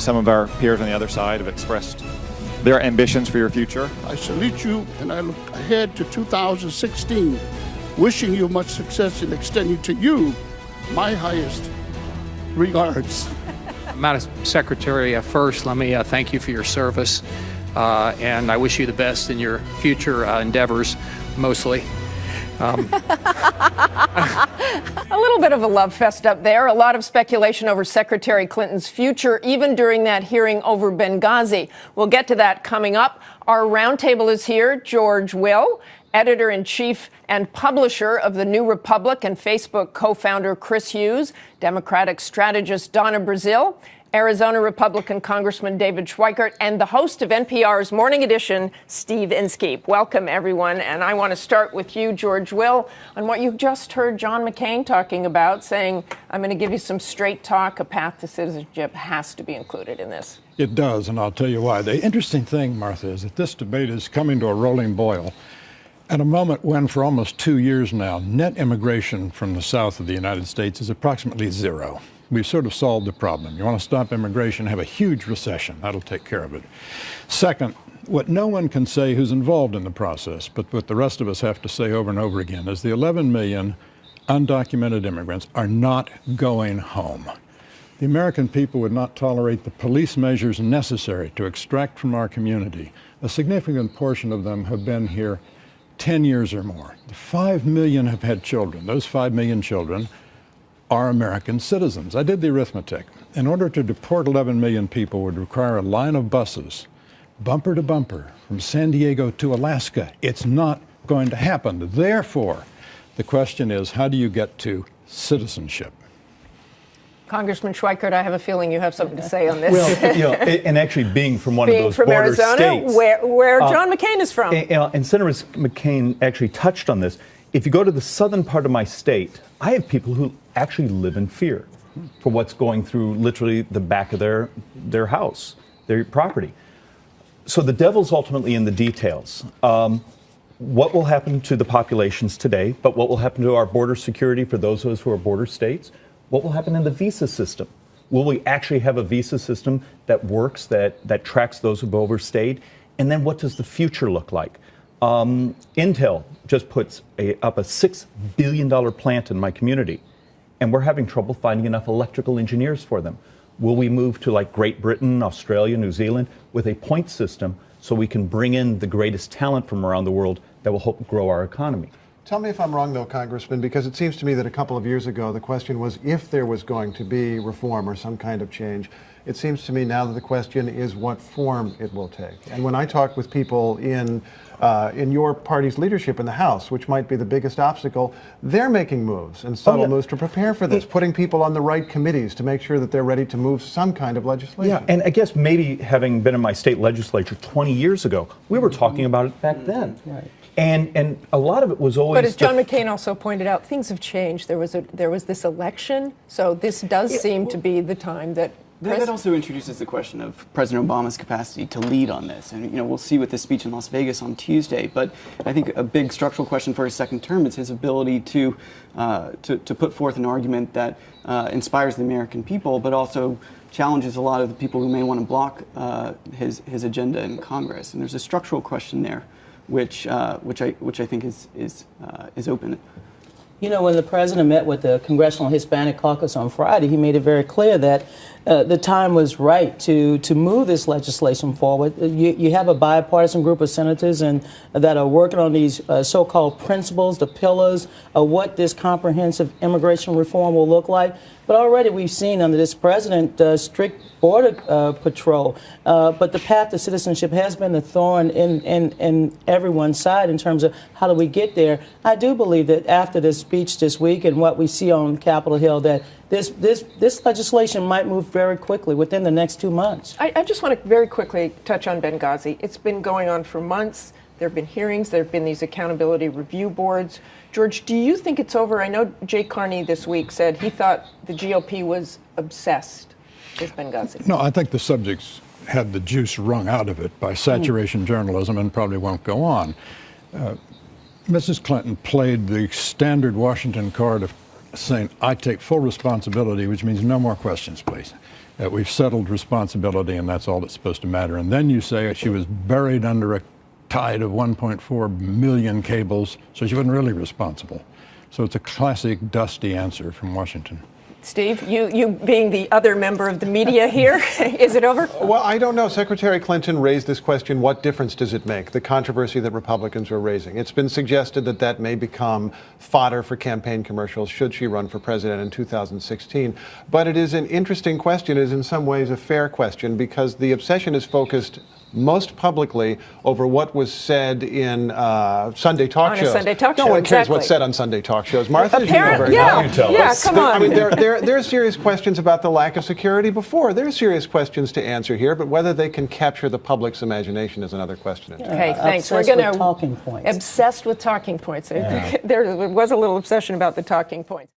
some of our peers on the other side have expressed their ambitions for your future. I salute you, and I look ahead to 2016, wishing you much success and extending to you my highest regards. Madam Secretary, first, let me thank you for your service, and I wish you the best in your future endeavors, mostly. A little bit of a love fest up there. A lot of speculation over Secretary Clinton's future, even during that hearing over Benghazi. We'll get to that coming up. Our roundtable is here. George Will, editor-in-chief and publisher of The New Republic, and Facebook co-founder Chris Hughes, Democratic strategist Donna Brazile, Arizona Republican Congressman David Schweikert, and the host of NPR's Morning Edition, Steve Inskeep. Welcome, everyone. And I want to start with you, George Will, on what you just heard John McCain talking about, saying, I'm going to give you some straight talk. A path to citizenship has to be included in this. It does, and I'll tell you why. The interesting thing, Martha, is that this debate is coming to a rolling boil at a moment when, for almost 2 years now, net immigration from the south of the United States is approximately zero. We've sort of solved the problem. You want to stop immigration, have a huge recession. That'll take care of it. Second, what no one can say who's involved in the process, but what the rest of us have to say over and over again, is the 11 million undocumented immigrants are not going home. The American people would not tolerate the police measures necessary to extract from our community. A significant portion of them have been here 10 years or more. 5 million have had children. Those 5 million children are American citizens. I did the arithmetic. In order to deport 11 million people would require a line of buses, bumper to bumper, from San Diego to Alaska. It's not going to happen. Therefore, the question is, how do you get to citizenship? Congressman Schweikert, I have a feeling you have something to say on this. Well, you know, and actually being from one of those border Arizona, states. where John McCain is from. And Senator McCain actually touched on this. If you go to the southern part of my state, I have people who actually live in fear for what's going through literally the back of their house, their property. So the devil's ultimately in the details. What will happen to the populations today, but what will happen to our border security for those of us who are border states? What will happen in the visa system? Will we actually have a visa system that works, that tracks those who've overstayed? And then what does the future look like? Intel just puts up a $6 billion plant in my community, and we're having trouble finding enough electrical engineers for them. Will we move to like Great Britain, Australia, New Zealand with a point system so we can bring in the greatest talent from around the world that will help grow our economy? Tell me if I'm wrong, though, Congressman, because it seems to me that a couple of years ago the question was if there was going to be reform or some kind of change. It seems to me now that the question is what form it will take. And when I talk with people in your party's leadership in the House, which might be the biggest obstacle, they're making moves and subtle moves to prepare for this, putting people on the right committees to make sure that they're ready to move some kind of legislation. Yeah, and I guess maybe having been in my state legislature 20 years ago, we were talking about it back then. Right. And a lot of it was always. But as John McCain also pointed out, things have changed. There was this election, so this does seem to be the time that. That also introduces the question of President Obama's capacity to lead on this. And, you know, we'll see with this speech in Las Vegas on Tuesday. But I think a big structural question for his second term is his ability to put forth an argument that inspires the American people, but also challenges a lot of the people who may want to block his agenda in Congress. And there's a structural question there, which I think is open. You know, when the president met with the Congressional Hispanic Caucus on Friday, he made it very clear that the time was right to move this legislation forward. You have a bipartisan group of senators that are working on these so-called principles, the pillars of what this comprehensive immigration reform will look like. But already we've seen under this president strict border patrol. But the path to citizenship has been a thorn in everyone's side in terms of how do we get there. I do believe that after this speech this week and what we see on Capitol Hill, that this legislation might move very quickly within the next 2 months. I just want to very quickly touch on Benghazi. It's been going on for months. There have been hearings. There have been these accountability review boards. George, do you think it's over? I know Jay Carney this week said he thought the GOP was obsessed with Benghazi. No, I think the subject's had the juice wrung out of it by saturation journalism and probably won't go on. Mrs. Clinton played the standard Washington card of saying, I take full responsibility, which means no more questions, please. We've settled responsibility, and that's all that's supposed to matter. And then you say she was buried under a tide of 1.4 million cables, so she wasn't really responsible. So it's a classic dusty answer from Washington. Steve, you being the other member of the media here, is it over? Well, I don't know. Secretary Clinton raised this question, what difference does it make, the controversy that Republicans were raising? It's been suggested that that may become fodder for campaign commercials should she run for president in 2016. But it is an interesting question. It is in some ways a fair question because the obsession is focused most publicly over what was said in Sunday talk shows. Sunday talk no show, one cares exactly. what's said on Sunday talk shows. Martha, as you know very yeah, well. yeah, come on. I mean, there are serious questions about the lack of security before. There are serious questions to answer here, but whether they can capture the public's imagination is another question. Okay, thanks. We're going to talking points. Obsessed with talking points. There was a little obsession about the talking points.